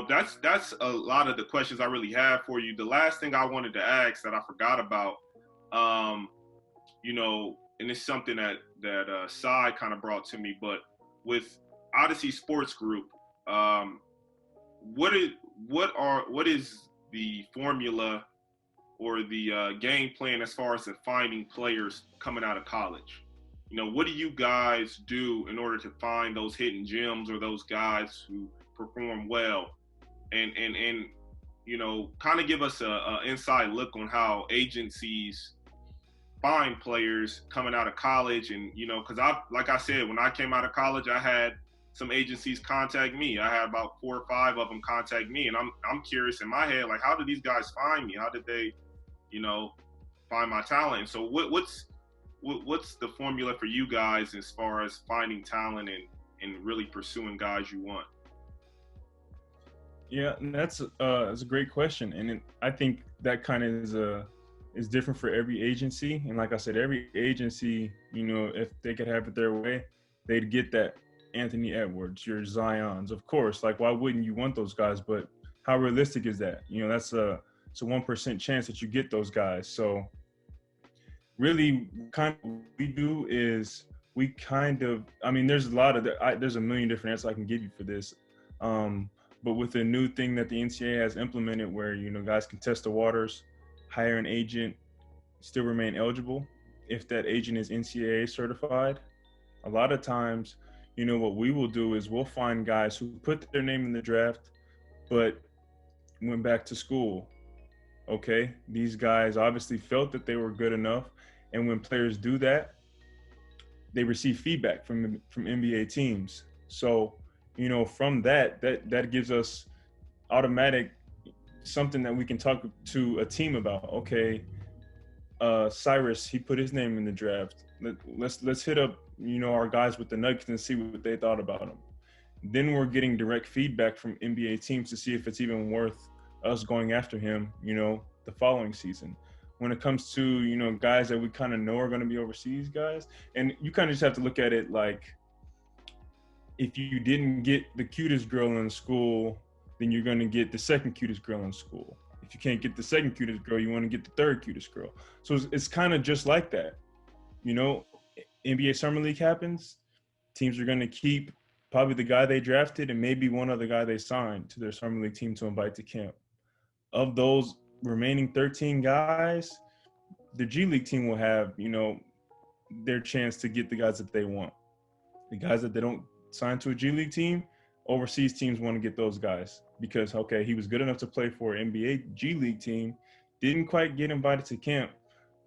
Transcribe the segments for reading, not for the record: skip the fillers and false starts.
that's a lot of the questions I really have for you. The last thing I wanted to ask that I forgot about, um, and it's something that Cy kind of brought to me, but with Odyssey Sports Group, um, what is what is the formula or the game plan as far as the finding players coming out of college? What do you guys do in order to find those hidden gems or those guys who perform well? And kind of give us a inside look on how agencies find players coming out of college. And because like I said, when I came out of college, I had some agencies contact me. I had about 4 or 5 of them contact me, and I'm curious in my head, like, how did these guys find me? How did they, find my talent? And so what's the formula for you guys as far as finding talent and really pursuing guys you want? Yeah, and that's a great question, and I think that kind of is different for every agency. And like I said, every agency, if they could have it their way, they'd get that Anthony Edwards, your Zions, of course. Like, why wouldn't you want those guys? But how realistic is that? That's it's a 1% chance that you get those guys. So really, kind of what we do is there's there's a million different answers I can give you for this. But with a new thing that the NCAA has implemented where, guys can test the waters, hire an agent, still remain eligible if that agent is NCAA certified. A lot of times, what we will do is we'll find guys who put their name in the draft, but went back to school. Okay, these guys obviously felt that they were good enough. And when players do that, they receive feedback from NBA teams. So, from that gives us automatic something that we can talk to a team about. Okay, Cyrus, he put his name in the draft. Let's hit up, our guys with the Nuggets and see what they thought about him. Then we're getting direct feedback from NBA teams to see if it's even worth us going after him, the following season. When it comes to, guys that we kind of know are going to be overseas guys, and you kind of just have to look at it like, if you didn't get the cutest girl in school, then you're going to get the second cutest girl in school. If you can't get the second cutest girl, you want to get the third cutest girl. So it's kind of just like that. NBA Summer League happens, teams are going to keep probably the guy they drafted and maybe one other guy they signed to their Summer League team to invite to camp. Of those remaining 13 guys, the G League team will have, their chance to get the guys that they want. The guys that they don't sign to a G League team, overseas teams want to get those guys because, okay, he was good enough to play for an NBA G League team, didn't quite get invited to camp,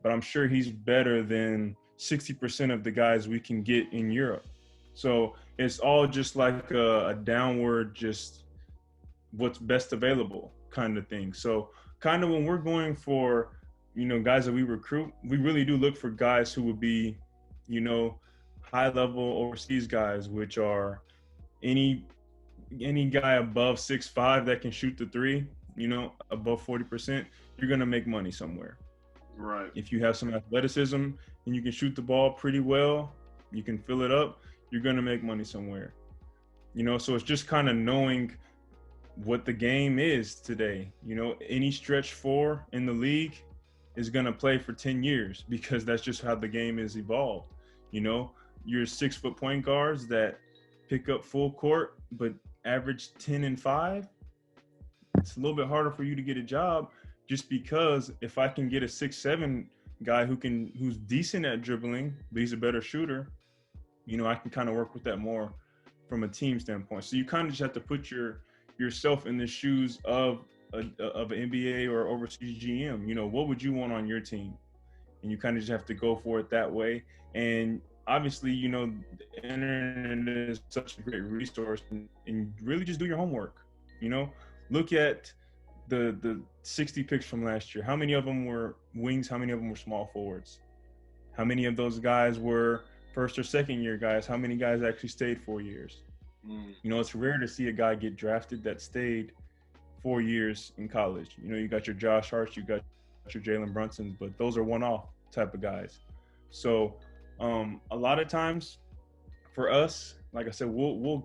but I'm sure he's better than 60% of the guys we can get in Europe. So it's all just like a downward, just what's best available kind of thing. So kind of when we're going for, guys that we recruit, we really do look for guys who would be, high level overseas guys, which are any guy above 6'5" that can shoot the three, above 40%, you're going to make money somewhere. Right. If you have some athleticism and you can shoot the ball pretty well, you can fill it up, you're going to make money somewhere. So it's just kind of knowing what the game is today. Any stretch 4 in the league is going to play for 10 years because that's just how the game is evolved. Your 6-foot point guards that pick up full court but average 10 and 5, it's a little bit harder for you to get a job, just because if I can get a 6'7" guy who's decent at dribbling but he's a better shooter, I can kind of work with that more from a team standpoint. So you kind of just have to put yourself in the shoes of an NBA or overseas GM. What would you want on your team? And you kind of just have to go for it that way. And obviously, the internet is such a great resource, and really just do your homework. Look at the 60 picks from last year. How many of them were wings? How many of them were small forwards? How many of those guys were first or second year guys? How many guys actually stayed 4 years? It's rare to see a guy get drafted that stayed 4 years in college. You got your Josh Harts, you got your Jalen Brunsons, but those are one-off type of guys. So a lot of times for us, like I said, we'll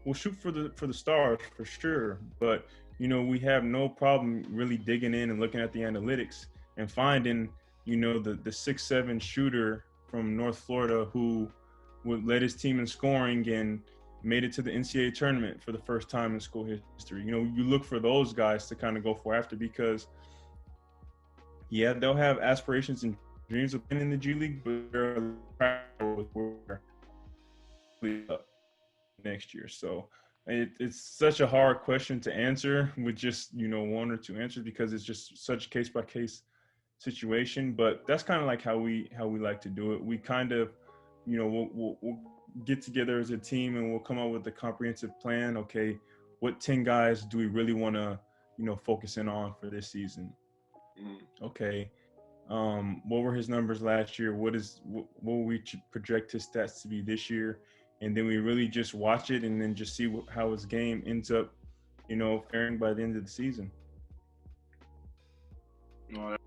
we'll shoot for the stars for sure. But we have no problem really digging in and looking at the analytics and finding the 6'7" shooter from North Florida who would led his team in scoring and made it to the NCAA tournament for the first time in school history. You look for those guys to kind of go for after, because yeah, they'll have aspirations and dreams of being in the G League, but they're next year. So it's such a hard question to answer with just one or two answers, because it's just such case by case situation. But that's kind of like how we like to do it. We kind of we'll get together as a team and we'll come up with a comprehensive plan. Okay, what 10 guys do we really want to focus in on for this season? Okay, what were his numbers last year? What will we project his stats to be this year? And then we really just watch it and then just see how his game ends up faring by the end of the season. Well,